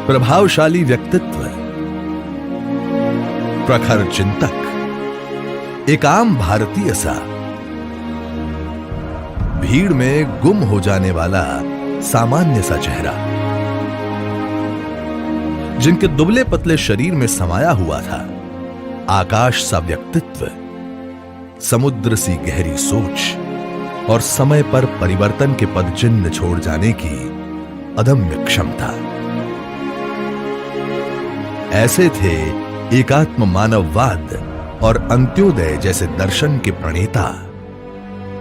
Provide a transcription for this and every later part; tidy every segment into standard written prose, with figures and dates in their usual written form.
प्रभावशाली व्यक्तित्व, प्रखर चिंतक, एक आम भारतीय सा, भीड़ में गुम हो जाने वाला सामान्य सा चेहरा, जिनके दुबले पतले शरीर में समाया हुआ था आकाश सा व्यक्तित्व, समुद्र सी गहरी सोच और समय पर परिवर्तन के पदचिन्ह छोड़ जाने की अदम्य क्षमता। ऐसे थे एकात्म मानववाद और अंत्योदय जैसे दर्शन के प्रणेता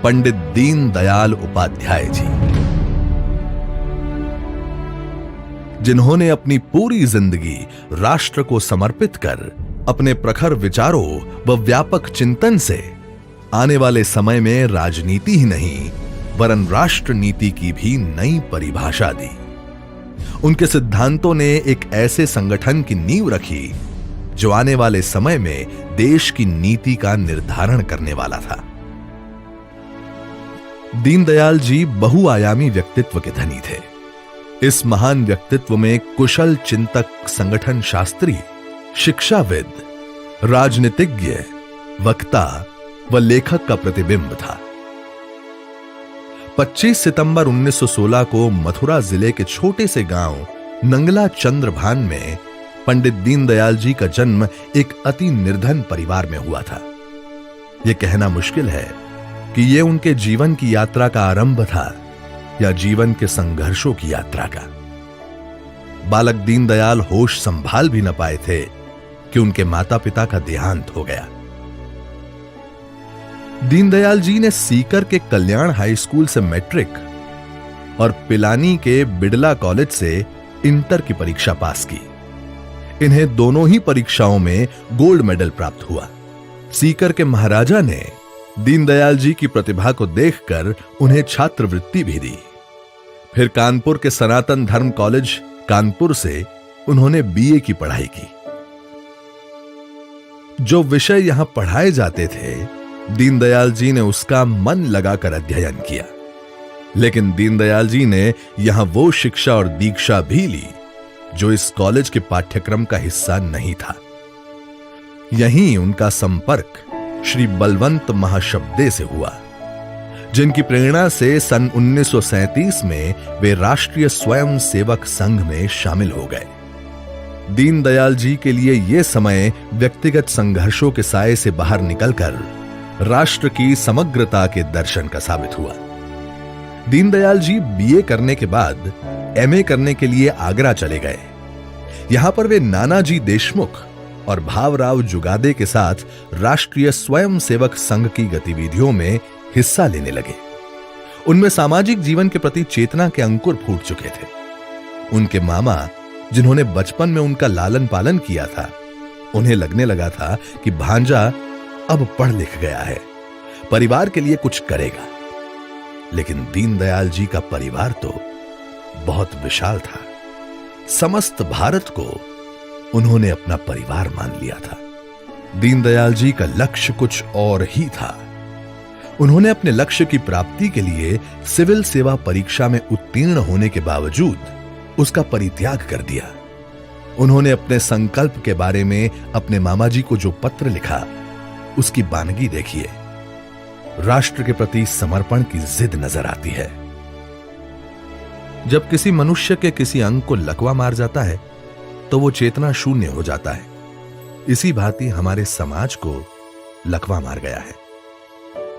पंडित दीनदयाल उपाध्याय जी, जिन्होंने अपनी पूरी जिंदगी राष्ट्र को समर्पित कर अपने प्रखर विचारों व व्यापक चिंतन से आने वाले समय में राजनीति ही नहीं वरन राष्ट्र नीति की भी नई परिभाषा दी। उनके सिद्धांतों ने एक ऐसे संगठन की नींव रखी जो आने वाले समय में देश की नीति का निर्धारण करने वाला था। दीनदयाल जी बहुआयामी व्यक्तित्व के धनी थे। इस महान व्यक्तित्व में कुशल चिंतक, संगठन शास्त्री, शिक्षाविद, राजनीतिज्ञ, वक्ता व लेखक का प्रतिबिंब था। 25 सितंबर 1916 को मथुरा जिले के छोटे से गांव नंगला चंद्रभान में पंडित दीनदयाल जी का जन्म एक अति निर्धन परिवार में हुआ था। यह कहना मुश्किल है कि यह उनके जीवन की यात्रा का आरंभ था या जीवन के संघर्षों की यात्रा का। बालक दीनदयाल होश संभाल भी न पाए थे कि उनके माता पिता का देहांत हो गया। दीनदयाल जी ने सीकर के कल्याण हाई स्कूल से मैट्रिक और पिलानी के बिड़ला कॉलेज से इंटर की परीक्षा पास की। इन्हें दोनों ही परीक्षाओं में गोल्ड मेडल प्राप्त हुआ। सीकर के महाराजा ने दीनदयाल जी की प्रतिभा को देखकर उन्हें छात्रवृत्ति भी दी। फिर कानपुर के सनातन धर्म कॉलेज कानपुर से उन्होंने बीए की पढ़ाई की। जो विषय यहां पढ़ाए जाते थे, दीनदयाल जी ने उसका मन लगाकर अध्ययन किया। लेकिन दीनदयाल जी ने यहां वो शिक्षा और दीक्षा भी ली जो इस कॉलेज के पाठ्यक्रम का हिस्सा नहीं था। यहीं उनका संपर्क श्री बलवंत महाशब्दे से हुआ, जिनकी प्रेरणा से सन 1937 में वे राष्ट्रीय स्वयं सेवक संघ में शामिल हो गए। दीनदयाल जी के लिए यह समय व्यक्तिगत संघर्षों के साए से बाहर निकलकर राष्ट्र की समग्रता के दर्शन का साबित हुआ। दीनदयाल जी बीए करने के बाद एमए करने के लिए आगरा चले गए। यहां पर वे नानाजी देशमुख और भावराव जुगादे के साथ राष्ट्रीय स्वयं सेवक संघ की गतिविधियों में हिस्सा लेने लगे। उनमें सामाजिक जीवन के प्रति चेतना के अंकुर फूट चुके थे। उनके मामा, जिन्होंने बचपन में उनका लालन पालन किया था, उन्हें लगने लगा था कि भांजा अब पढ़ लिख गया है, परिवार के लिए कुछ करेगा। लेकिन दीनदयाल जी का परिवार तो बहुत विशाल था। समस्त भारत को उन्होंने अपना परिवार मान लिया था। दीनदयाल जी का लक्ष्य कुछ और ही था। उन्होंने अपने लक्ष्य की प्राप्ति के लिए सिविल सेवा परीक्षा में उत्तीर्ण होने के बावजूद उसका परित्याग कर दिया। उन्होंने अपने संकल्प के बारे में अपने मामा जी को जो पत्र लिखा, उसकी बानगी देखिए। राष्ट्र के प्रति समर्पण की जिद नजर आती है। जब किसी मनुष्य के किसी अंग को लकवा मार जाता है तो वो चेतना शून्य हो जाता है। इसी भांति हमारे समाज को लकवा मार गया है।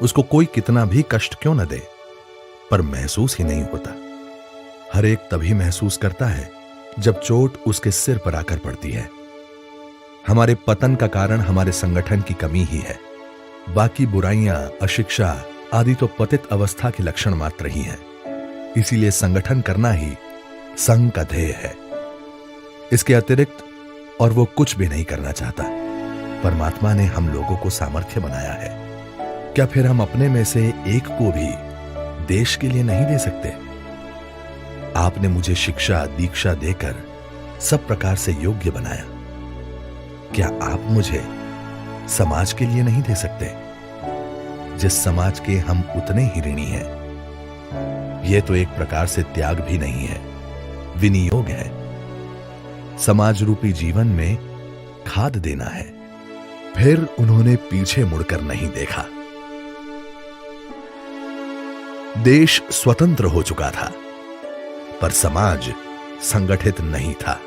उसको कोई कितना भी कष्ट क्यों न दे, पर महसूस ही नहीं होता। हर एक तभी महसूस करता है जब चोट उसके सिर पर आकर पड़ती है। हमारे पतन का कारण हमारे संगठन की कमी ही है। बाकी बुराइयां, अशिक्षा आदि तो पतित अवस्था के लक्षण मात्र ही हैं। इसीलिए संगठन करना ही संघ का ध्येय है। इसके अतिरिक्त और वो कुछ भी नहीं करना चाहता। परमात्मा ने हम लोगों को सामर्थ्य बनाया है। क्या फिर हम अपने में से एक को भी देश के लिए नहीं दे सकते? आपने मुझे शिक्षा, दीक्षा देकर सब प्रकार से योग्य बनाया। क्या आप मुझे समाज के लिए नहीं दे सकते, जिस समाज के हम उतने ही ऋणी हैं? यह तो एक प्रकार से त्याग भी नहीं है, विनियोग है। समाज रूपी जीवन में खाद देना है। फिर उन्होंने पीछे मुड़कर नहीं देखा। देश स्वतंत्र हो चुका था, पर समाज संगठित नहीं था।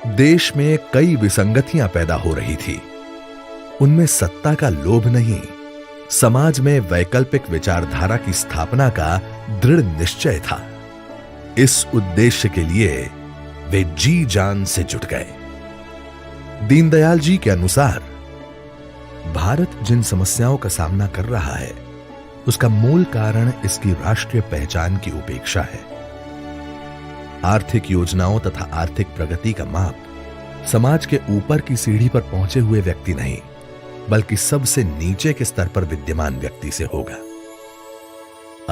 देश में कई विसंगतियां पैदा हो रही थी। उनमें सत्ता का लोभ नहीं, समाज में वैकल्पिक विचारधारा की स्थापना का दृढ़ निश्चय था। इस उद्देश्य के लिए वे जी जान से जुट गए। दीनदयाल जी के अनुसार भारत जिन समस्याओं का सामना कर रहा है, उसका मूल कारण इसकी राष्ट्रीय पहचान की उपेक्षा है। आर्थिक योजनाओं तथा आर्थिक प्रगति का माप समाज के ऊपर की सीढ़ी पर पहुंचे हुए व्यक्ति नहीं, बल्कि सबसे नीचे के स्तर पर विद्यमान व्यक्ति से होगा।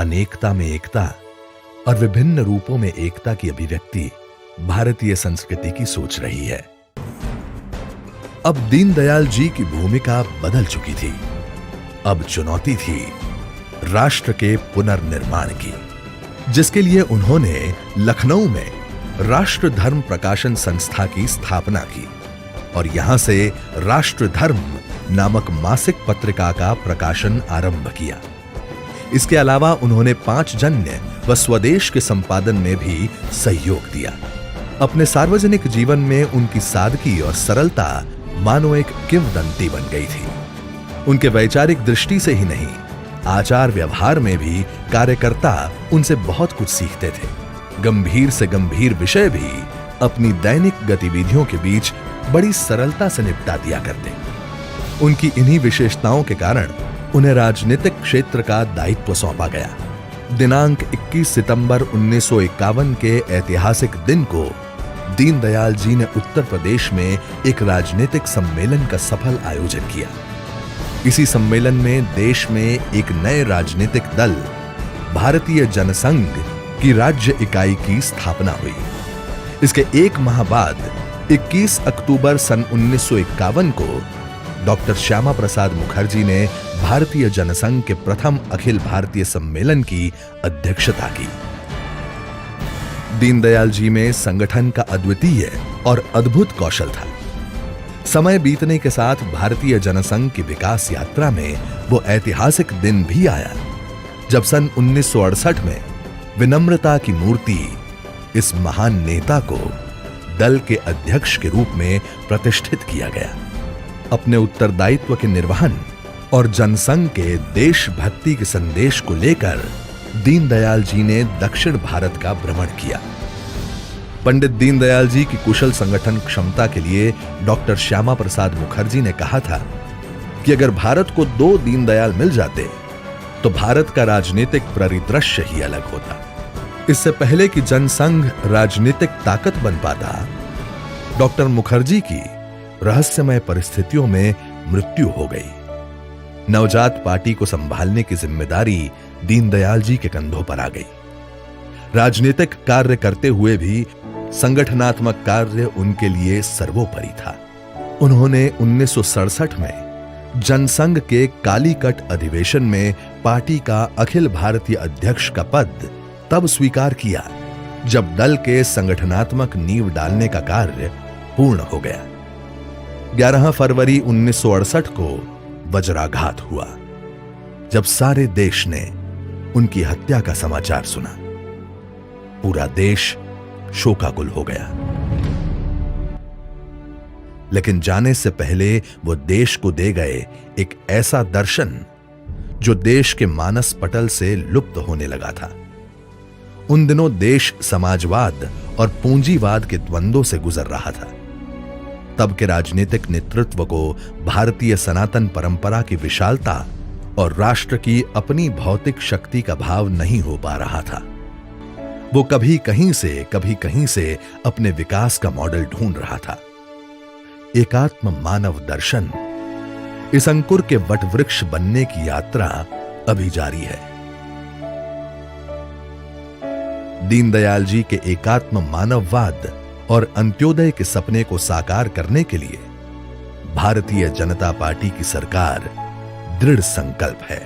अनेकता में एकता और विभिन्न रूपों में एकता की अभिव्यक्ति भारतीय संस्कृति की सोच रही है। अब दीनदयाल जी की भूमिका बदल चुकी थी। अब चुनौती थी राष्ट्र के पुनर्निर्माण की, जिसके लिए उन्होंने लखनऊ में राष्ट्र धर्म प्रकाशन संस्था की स्थापना की और यहां से राष्ट्र धर्म नामक मासिक पत्रिका का प्रकाशन आरंभ किया। इसके अलावा उन्होंने पांचजन्य व स्वदेश के संपादन में भी सहयोग दिया। अपने सार्वजनिक जीवन में उनकी सादगी और सरलता मानो एक किंवदंती बन गई थी। उनके वैचारिक दृष्टि से ही नहीं, आचार व्यवहार में भी कार्यकर्ता उनसे बहुत कुछ सीखते थे। गंभीर से गंभीर विषय भी अपनी दैनिक गतिविधियों के बीच बड़ी सरलता से निपटा दिया करते। उनकी इन्हीं विशेषताओं के कारण उन्हें राजनीतिक क्षेत्र का दायित्व सौंपा गया। दिनांक 21 सितंबर 1951 के ऐतिहासिक दिन को दीनदयाल जी ने उत्तर प्रदेश में एक राजनीतिक सम्मेलन का सफल आयोजन किया। इसी सम्मेलन में देश में एक नए राजनीतिक दल भारतीय जनसंघ की राज्य इकाई की स्थापना हुई। इसके एक माह बाद 21 अक्टूबर सन 1951 को डॉक्टर श्यामा प्रसाद मुखर्जी ने भारतीय जनसंघ के प्रथम अखिल भारतीय सम्मेलन की अध्यक्षता की। दीनदयाल जी में संगठन का अद्वितीय और अद्भुत कौशल था। समय बीतने के साथ भारतीय जनसंघ की विकास यात्रा में वो ऐतिहासिक दिन भी आया जब सन 1968 में विनम्रता की मूर्ति इस महान नेता को दल के अध्यक्ष के रूप में प्रतिष्ठित किया गया। अपने उत्तरदायित्व के निर्वहन और जनसंघ के देशभक्ति के संदेश को लेकर दीनदयाल जी ने दक्षिण भारत का भ्रमण किया। पंडित दीनदयाल जी की कुशल संगठन क्षमता के लिए डॉक्टर श्यामा प्रसाद मुखर्जी ने कहा था कि अगर भारत को 2 दीनदयाल मिल जाते तो भारत का राजनीतिक परिदृश्य ही अलग होता। इससे पहले कि जनसंघ राजनीतिक ताकत बन पाता, डॉक्टर मुखर्जी की रहस्यमय परिस्थितियों में मृत्यु हो गई। नवजात पार्टी को संभालने की जिम्मेदारी दीनदयाल जी के कंधों पर आ गई। राजनीतिक कार्य करते हुए भी संगठनात्मक कार्य उनके लिए सर्वोपरि था। उन्होंने 1967 में जनसंघ के कालीकट अधिवेशन में पार्टी का अखिल भारतीय अध्यक्ष का पद तब स्वीकार किया जब दल के संगठनात्मक नींव डालने का कार्य पूर्ण हो गया। 11 फरवरी 1968 को वज्राघात हुआ जब सारे देश ने उनकी हत्या का समाचार सुना। पूरा देश शोकाकुल हो गया। लेकिन जाने से पहले वो देश को दे गए एक ऐसा दर्शन जो देश के मानस पटल से लुप्त होने लगा था। उन दिनों देश समाजवाद और पूंजीवाद के द्वंद्वों से गुजर रहा था। तब के राजनीतिक नेतृत्व को भारतीय सनातन परंपरा की विशालता और राष्ट्र की अपनी भौतिक शक्ति का भाव नहीं हो पा रहा था। वो कभी कहीं से अपने विकास का मॉडल ढूंढ रहा था। एकात्म मानव दर्शन इस अंकुर के वटवृक्ष बनने की यात्रा अभी जारी है। दीनदयाल जी के एकात्म मानववाद और अंत्योदय के सपने को साकार करने के लिए भारतीय जनता पार्टी की सरकार दृढ़ संकल्प है।